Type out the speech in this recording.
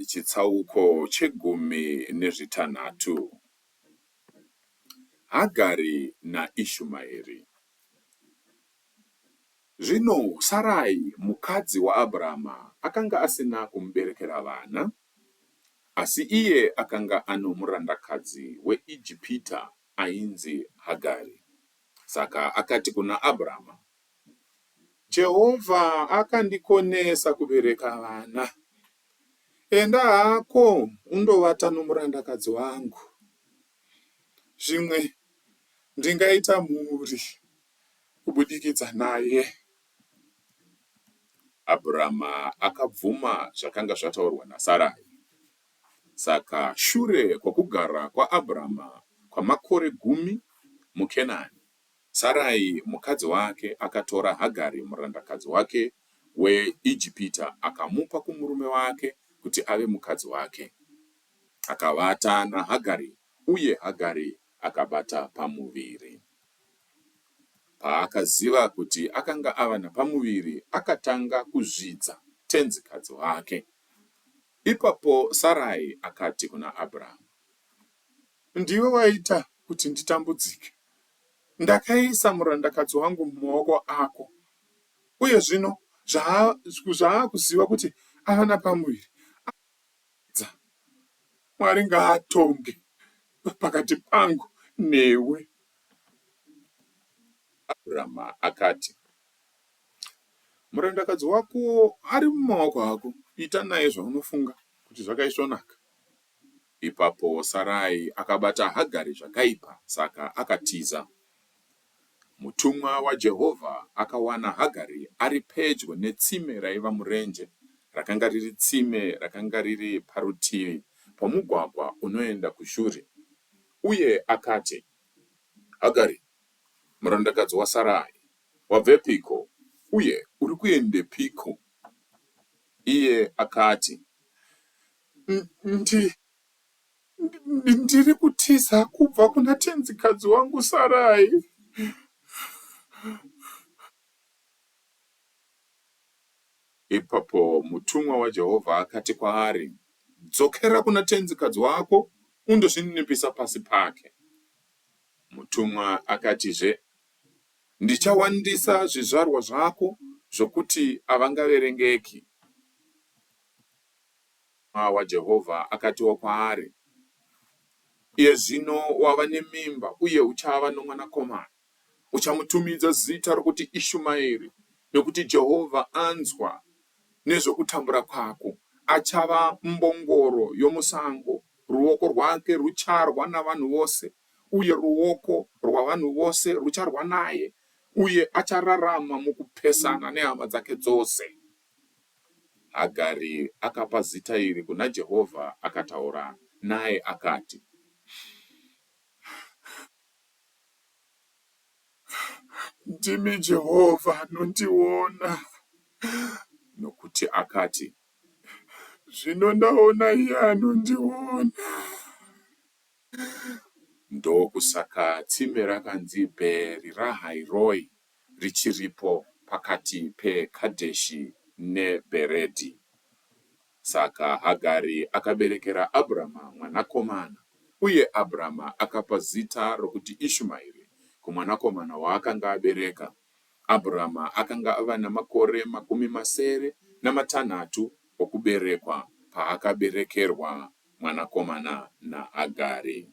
Chitsauko chegumi nezvitanhatu. Hagari naIshumaeri. Zvino Sarai, mukadzi waAbhurama, akanga asina kumuberekera vana, asi iye akanga ano murandakadzi weIjipita ainzi Hagari. Saka akati kuna Abhurama, Jehovha akandikonesa kubereka vana. Enda hako undovata nomurandakadzi wangu. Zvimwe ndingaita mhuri kubudikidza naye. Abhurama akabvuma zvakanga zvataurwa naSarai. Saka shure kwokugara kwaAbhurama kwamakore 10 muKenani, Sarai mukadzi wake akatora Hagari murandakadzi wake weIjipita akamupa kumurume wake kuti ave mukadzi wake. Akavata naHagari uye Hagari akabata pamuviri. Paakaziva kuti akanga ava napamuviri, akatanga kuzvidza tenzikadzi wake. Ipapo Sarai akati kuna Abhurama, ndiwe waita kuti nditambudzike. Ndakaisa murandakadzi wangu mumaoko ako, uye zvino zvaakuziva kuti ava napamuviri. Mwari ngaatonge pakati pangu newe. Abhurama akati, murandakadzi wako ari mumaoko ako, ita naye zvaunofunga kuti zvakaisvonaka. Ipapo Sarai akabata Hagari zvakaipa, saka akatiza. Mutumwa waJehovha akawana Hagari ari pedyo netsime raiva murenje, rakanga riri tsime rakanga riri parutivi pomugwagwa unoenda kuShuri. Uye akati, Hagari, murandakadzi waSarai, wabvepiko uye uri kuendepiko? Iye akati, ndiri kutiza kubva kuna tenzikadzi wangu Sarai. Ipapo mutumwa waJehovha akati kwaari, dzokera kuna tenzikadzi wako undozvininipisa pasi pake. Mutumwa akatizve, ndichawandisa zvizvarwa zvako zvokuti havangaverengeki. WaJehovha akatiwo kwaari, iye zvino wava nemimba uye uchava nomwanakomana. Uchamutumidza zita rokuti Ishumaeri, nokuti Jehovha anzwa nezvokutambura kwako. Achava mbongoro yomusango, ruoko rwake rucharwa navanhu vose, uye ruoko rwavanhu vose rucharwa naye, uye achararama mukupesana nehama dzake dzose. Hagari akapa zita iri kuna Jehovha, akataura naye akati, ndimi Jehovha anondiona. Nokuti akati, zvino ndaona iye anondiona. Ndokusaka tsime rakanzi Bheri Rahairoi richiripo pakati peKadheshi neBheredhi. Saka Hagari akaberekera Abhurama mwanakomana, uye Abhurama akapa zita rokuti Ishumaeri kumwanakomana waakanga abereka. Abhurama akanga ava namakore 96 okuberekwa paakaberekerwa mwanakomana naHagari.